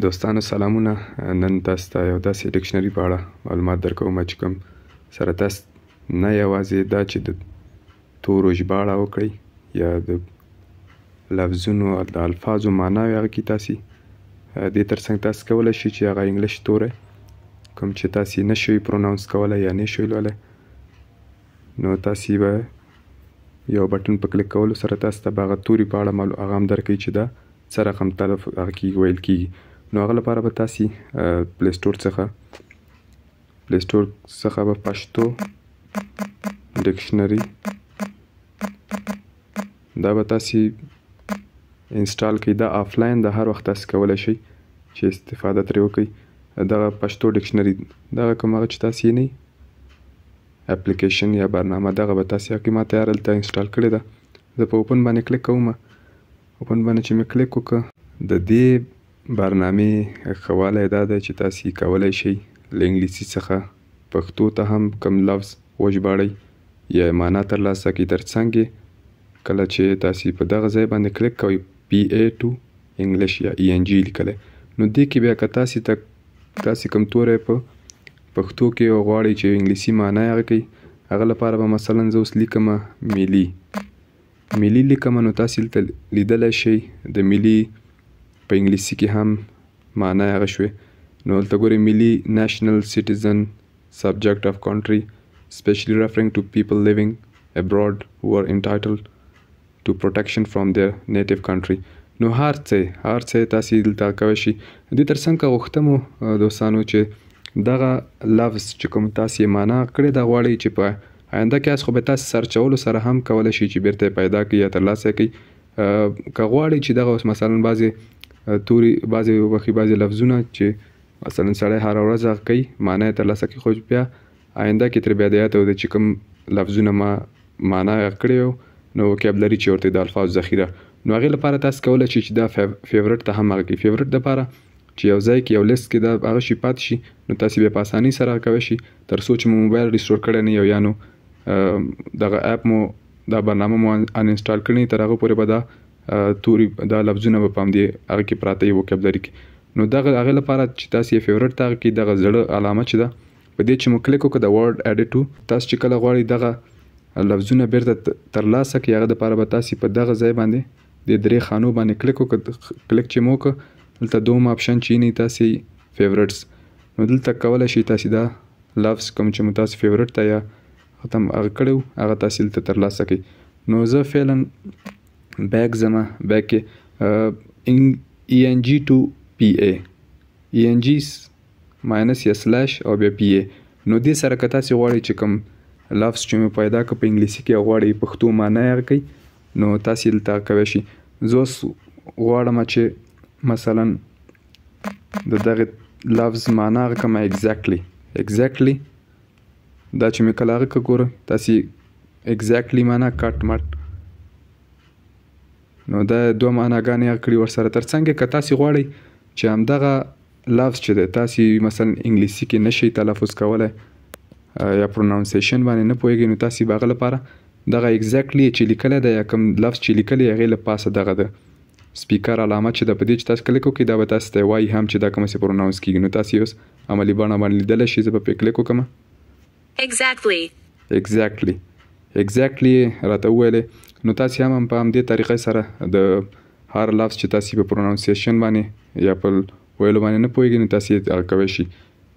دوستانو سلامونه. نن تاسو ته یو داسې ډکشنري په اړه معلومات درکوم چې کوم سره تاسو نه یوازې دا چې د تورو ژباړه وکړئ یا د لفظونو د الفاظو معناوې هغه کې تاسې دې ترڅنګ تاسو کولی شئ چې هغه انګلیش توری کوم چې تاسې نه شئ پروناونس کولی یا نه شئ لولی، نو تاسې به یو بټن په کلیک کولو سره تاسو ته به هغه توري په اړه هغه هم درکوي چې دا څه رقم طرف هغه کې ویل کېږي. نو هغه لپاره به تاسې پلی سټور څخه به پښتو ډکشنري دا به تاسې انسټال کړئ. دا آفلاین د هر وخت تاسې کولی شئ چې استفاده ترې وکړئ. دغه پښتو ډکشنري دغه کوم هغه چې تاسې یې نه اپلیکیشن یا برنامه دغه به تاسې هغې ما تیار هلته انسټال کړې ده. زه په اوپن باندې کلیک کوم. اوپن باندې چې مې کلیک وکړه، د دې برنامې ښه والی دا دی چې تاسې کولی شئ له انګلیسي څخه پښتو ته هم کوم لفظ وژباړئ یا معنا ترلاسه کړئ. ترڅنګ یې کله چې تاسې په دغه ځای باندې کلیک کوئ PA2 انګلیش یا ENG لیکلی، نو دې کې بیا که تاسې کوم توری په پښتو کې غواړئ چې انګلیسي معنا یې هغه کوي، هغه لپاره به مثلا زه اوس لیکمه ملي لیکمه، نو تاسې دلته لیدلی شئ د ملي په انګلیسي کې هم معنا یې هغه شوې. نو دلته ګورئ ملي national citizen subject of country specially referring to people living abroad who are entitled to protection from their native country. نو هر څه تاسې دلته کولی شئ. دې ترڅنګ که غوښته مو دوستانو چې دغه لفظ چې کوم تاسې یې معنا کړې ده غواړئ چې په آینده کې خو به تاسې سرچولو سره هم کولی شئ چې بیرته یې پیدا کړئ یا ترلاسه کړئ. که غواړئ چې دغه اوس مثلا بعضې توري بعضې لفظونه چې مثلا سړی هره ورځ هغه کوي معنا یې ترلاسه کړي، خو بیا آینده کې ترې بیا د یاده وده چې کوم لفظونه ما معنا یې کړې وو، نو وکیبلري چې ورته د الفاظ ذخیره، نو هغې لپاره تاسې کولی شئ چې دا فیورټ ته هم هغه کړئ. فیورټ دپاره چې یو ځای کې یو لیست کې دا هغه شي پاتې شي، نو تاسې بیا په اسانۍ سره هغه کولی شئ تر څو چې مو موبایل ریسټور کړی نه یا نو دغه اپ مو دا برنامه مو ان انسټال کړی تر هغه پورې به دا توري دا لفظونه به په همدې هغه کې پراته وي وکیبلري کې. نو دغه هغې لپاره چې تاسې یې فیورټ ته هغه کې دغه زړه علامه چې ده په دې چې مو کلیک وکړه د ورډ ایډیټو، تاسې چې کله غواړئ دغه لفظونه بیرته ترلاسه کړئ هغه دپاره به تاسې په دغه ځای باندې د 3 خانو باندې کلیک وکړه. کلیک چې مو وکړه دلته دوم آپشن چې یې تاسې فیورټس، نو دلته کولی شئ تاسې دا لفظ کوم چې مو تاسې فیورټ ته یا ختم هغه کړی و هغه تاسې دلته ترلاسه کړئ. نو زه فعلا بیک ځمه، بیک کې ENG to PA ENG ماینس یا سلیش او بیا PA. نو دې سره که تاسې غواړئ چې کوم لفظ چې مې پیدا کړه په انګلیسي کې غواړئ پښتو معنا یې هغه کوي، نو تاسې دلته کولی شئ. زه اوس غواړم چې مثلا د دغه لفظ معنا هغه کومه اګزیکټلی دا چې مې کله هغه که ګوره تاسې اګزیکټلی معنا کټ مټ، نو دا 2 معناګانې هغه کړي ورسره. ترڅنګ که تاسې غواړئ چې همدغه لفظ چې دی تاسې مثلا انګلیسي کې نه شئ تلفظ کولی یا پروناونسیشن باندې نه پوهېږئ، نو تاسې به هغه لپاره دغه اګزیکټلی چې لیکلی دی یا کوم لفظ چې لیکلی هغې له پاسه دغه د سپیکر علامه چې ده په دې چې تاسې کلیک وکړئ دا به تاسې ته وایي هم چې دا کومه سې پروناونس کېږي. نو تاسې اوس عملي بڼه باندې لیدلی شئ. زه به پرې کلیک وکړم exactly راته وویلې. نو تاسې هم په همدې طریقې سره د هر لفظ چې تاسې په پروناونسیشن باندې یا په ویلو باندې نه پوهېږئ نو تاسې هغه کولی شئ.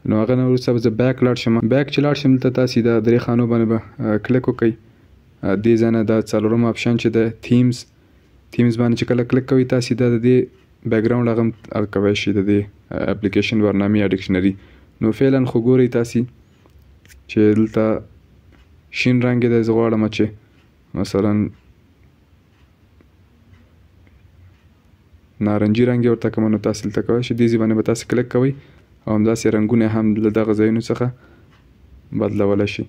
نو هغه نه وروسته به زه بیک لاړ شم. بیک چې لاړ شم دلته تاسې دا 3 خانو باندې به کلیک وکړئ. دې ځای نه دا 4م آپشن چې دی تیمز باندې چې کله کلیک کوئ تاسې دا د دې بیکګراونډ هغه هم کولی شئ د دې اپلیکیشن برنامې یا ډکشنري. نو فعلا خو ګورئ تاسې چې دلته شین رنګ یې دی، زه غواړم چې مثلا نارنجي رنګ یې ورته کړم، نو تاسې دلته کولی شئ دې ځای باندې به تاسې کلیک کوئ او همداسې رنګونه هم له دغه ځایونو څخه بدلولی شئ.